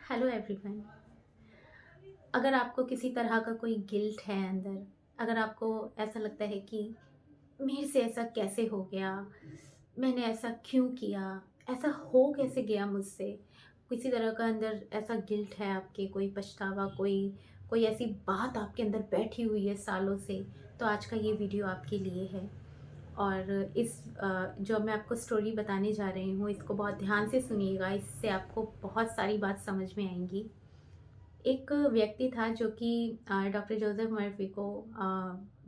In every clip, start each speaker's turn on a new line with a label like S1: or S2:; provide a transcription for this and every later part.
S1: Hello everyone. अगर आपको किसी तरह का कोई गिल्ट है अंदर, अगर आपको ऐसा लगता है कि मेरे से ऐसा कैसे हो गया, मैंने ऐसा क्यों किया, ऐसा हो कैसे गया मुझसे, किसी तरह का अंदर ऐसा गिल्ट है आपके, कोई पछतावा, कोई कोई ऐसी बात आपके अंदर बैठी हुई है सालों से, तो आज का ये वीडियो आपके लिए है। और जो मैं आपको स्टोरी बताने जा रही हूँ, इसको बहुत ध्यान से सुनिएगा, इससे आपको बहुत सारी बात समझ में आएंगी। एक व्यक्ति था जो कि डॉक्टर जोसेफ मर्फी को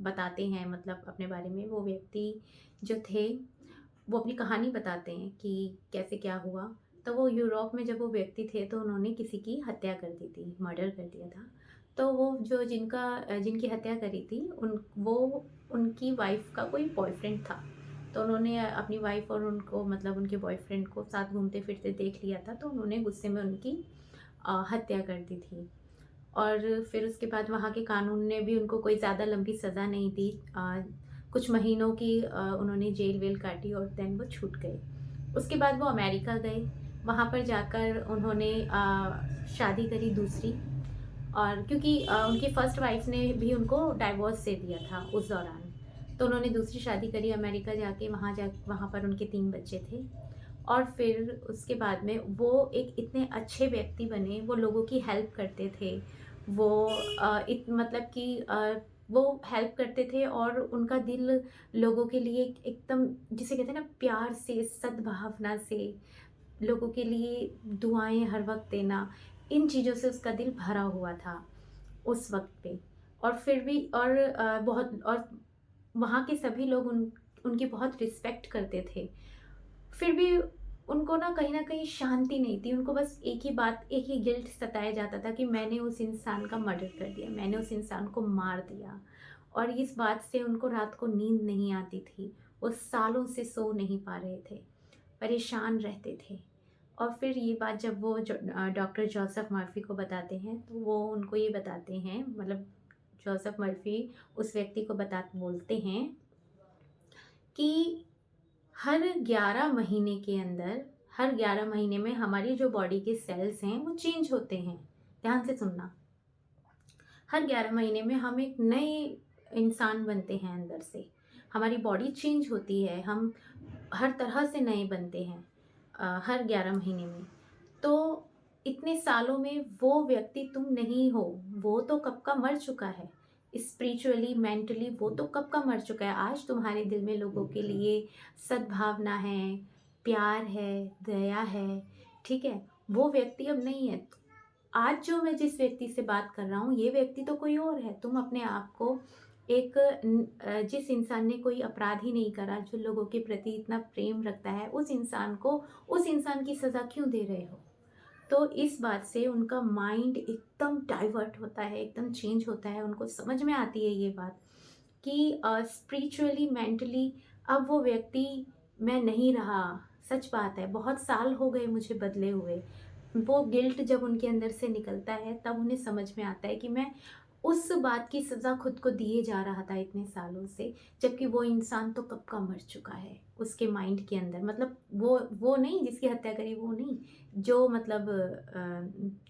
S1: बताते हैं, मतलब अपने बारे में। वो व्यक्ति जो थे, वो अपनी कहानी बताते हैं कि कैसे क्या हुआ। तो वो यूरोप में जब वो व्यक्ति थे तो उन्होंने किसी की हत्या कर दी थी, मर्डर कर दिया था। तो वो जो जिनकी हत्या करी थी, वो उनकी वाइफ का कोई बॉयफ्रेंड था। तो उन्होंने अपनी वाइफ और उनको, मतलब उनके बॉयफ्रेंड को साथ घूमते फिरते देख लिया था, तो उन्होंने गुस्से में उनकी हत्या कर दी थी। और फिर उसके बाद वहाँ के कानून ने भी उनको कोई ज़्यादा लंबी सज़ा नहीं दी। कुछ महीनों की उन्होंने जेल वेल काटी और देन वो छूट गए। उसके बाद वो अमेरिका गए। वहाँ पर जाकर उन्होंने शादी करी दूसरी। और क्योंकि उनकी फर्स्ट वाइफ ने भी उनको डाइवोर्स दे दिया था उस दौरान, तो उन्होंने दूसरी शादी करी अमेरिका जाके। वहाँ पर उनके 3 बच्चे थे। और फिर उसके बाद में वो एक इतने अच्छे व्यक्ति बने, वो लोगों की हेल्प करते थे। वो मतलब कि वो हेल्प करते थे और उनका दिल लोगों के लिए एकदम, जिसे कहते हैं ना, प्यार से, सद्भावना से, लोगों के लिए दुआएँ हर वक़्त देना, इन चीज़ों से उसका दिल भरा हुआ था उस वक़्त पे। और फिर भी बहुत, और वहाँ के सभी लोग उनकी बहुत रिस्पेक्ट करते थे। फिर भी उनको ना कहीं न कहीं शांति नहीं थी। उनको बस एक ही बात, एक ही गिल्ट सताया जाता था कि मैंने उस इंसान का मर्डर कर दिया, मैंने उस इंसान को मार दिया। और इस बात से उनको रात को नींद नहीं आती थी। वो सालों से सो नहीं पा रहे थे, परेशान रहते थे। और फिर ये बात जब वो डॉक्टर जोसेफ मर्फी को बताते हैं, तो वो उनको ये बताते हैं, मतलब जोसेफ मर्फी उस व्यक्ति को बोलते हैं कि हर 11 महीने के अंदर, हर 11 महीने में हमारी जो बॉडी के सेल्स हैं वो चेंज होते हैं। ध्यान से सुनना। हर 11 महीने में हम एक नए इंसान बनते हैं अंदर से। हमारी बॉडी चेंज होती है, हम हर तरह से नए बनते हैं हर 11 महीने में। तो इतने सालों में वो व्यक्ति तुम नहीं हो, वो तो कब का मर चुका है। स्पिरिचुअली, मेंटली वो तो कब का मर चुका है। आज तुम्हारे दिल में लोगों के लिए सद्भावना है, प्यार है, दया है, ठीक है? वो व्यक्ति अब नहीं है। आज जो मैं जिस व्यक्ति से बात कर रहा हूँ, ये व्यक्ति तो कोई और है। तुम अपने आप को जिस इंसान ने कोई अपराध ही नहीं करा, जो लोगों के प्रति इतना प्रेम रखता है, उस इंसान को, उस इंसान की सज़ा क्यों दे रहे हो? तो इस बात से उनका माइंड एकदम डाइवर्ट होता है, एकदम चेंज होता है। उनको समझ में आती है ये बात कि स्पिरिचुअली, मेंटली अब वो व्यक्ति मैं नहीं रहा। सच बात है, बहुत साल हो गए मुझे बदले हुए। वो गिल्ट जब उनके अंदर से निकलता है, तब उन्हें समझ में आता है कि मैं उस बात की सज़ा खुद को दिए जा रहा था इतने सालों से, जबकि वो इंसान तो कब का मर चुका है उसके माइंड के अंदर। मतलब वो नहीं जिसकी हत्या करी, वो नहीं, जो मतलब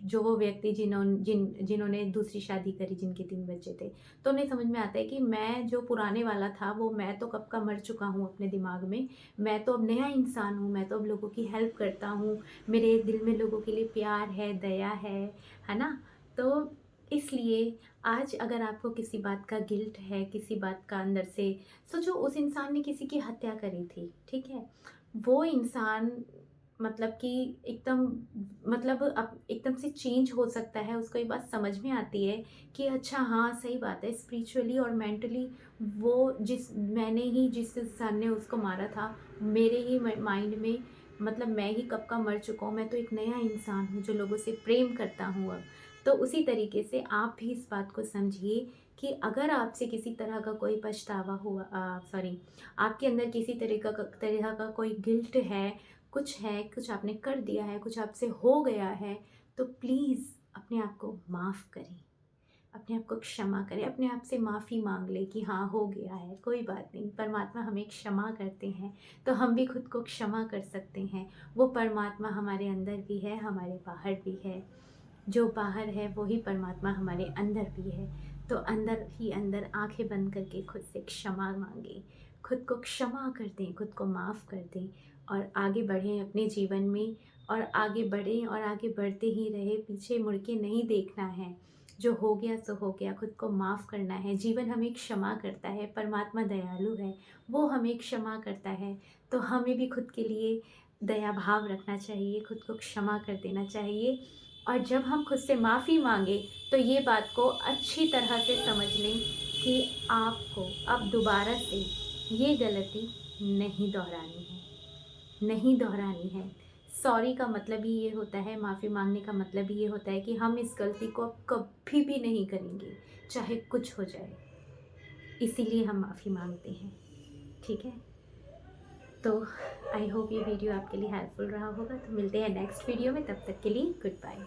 S1: जो वो व्यक्ति जिन्होंने दूसरी शादी करी, जिनके 3 बच्चे थे। तो उन्हें समझ में आता है कि मैं जो पुराने वाला था, वो मैं तो कब का मर चुका हूँ अपने दिमाग में। मैं तो अब नया इंसान हूँ, मैं तो अब लोगों की हेल्प करता हूँ, मेरे दिल में लोगों के लिए प्यार है, दया है ना? तो इसलिए आज अगर आपको किसी बात का गिल्ट है, किसी बात का अंदर से, सोचो उस इंसान ने किसी की हत्या करी थी, ठीक है? वो इंसान, मतलब कि एकदम, मतलब अब एकदम से चेंज हो सकता है। उसको ये बात समझ में आती है कि अच्छा हाँ, सही बात है, स्पिरिचुअली और मेंटली जिस इंसान ने उसको मारा था, मेरे ही माइंड में, मतलब मैं ही कब का मर चुका हूँ। मैं तो एक नया इंसान हूँ जो लोगों से प्रेम करता हूँ अब। तो उसी तरीके से आप भी इस बात को समझिए कि अगर आपसे किसी तरह का कोई पछतावा हुआ, सॉरी, आपके अंदर किसी तरह का कोई गिल्ट है, कुछ आपने कर दिया है, कुछ आपसे हो गया है, तो प्लीज़ अपने आप को माफ़ करें, अपने आप को क्षमा करें, अपने आप से माफ़ी माँग लें कि हाँ, हो गया है, कोई बात नहीं। परमात्मा हमें क्षमा करते हैं, तो हम भी खुद को क्षमा कर सकते हैं। वो परमात्मा हमारे अंदर भी है, हमारे बाहर भी है। जो बाहर है वो ही परमात्मा हमारे अंदर भी है। तो अंदर ही अंदर आंखें बंद करके खुद से क्षमा मांगें, खुद को क्षमा कर दें, खुद को माफ़ कर दें और आगे बढ़ें अपने जीवन में। और आगे बढ़ें और आगे बढ़ते ही रहे, पीछे मुड़ के नहीं देखना है। जो हो गया सो हो गया, खुद को माफ़ करना है। जीवन हमें क्षमा करता है, परमात्मा दयालु है, वो हमें क्षमा करता है। तो हमें भी खुद के लिए दया भाव रखना चाहिए, खुद को क्षमा कर देना चाहिए। और जब हम खुद से माफ़ी मांगे तो ये बात को अच्छी तरह से समझ लें कि आपको अब दोबारा से ये गलती नहीं दोहरानी है, नहीं दोहरानी है। सॉरी का मतलब ही ये होता है, माफ़ी माँगने का मतलब ही ये होता है कि हम इस गलती को अब कभी भी नहीं करेंगे, चाहे कुछ हो जाए। इसीलिए हम माफ़ी माँगते हैं, ठीक है? तो आई होप ये वीडियो आपके लिए हेल्पफुल रहा होगा। तो मिलते हैं नेक्स्ट वीडियो में, तब तक के लिए गुड बाय।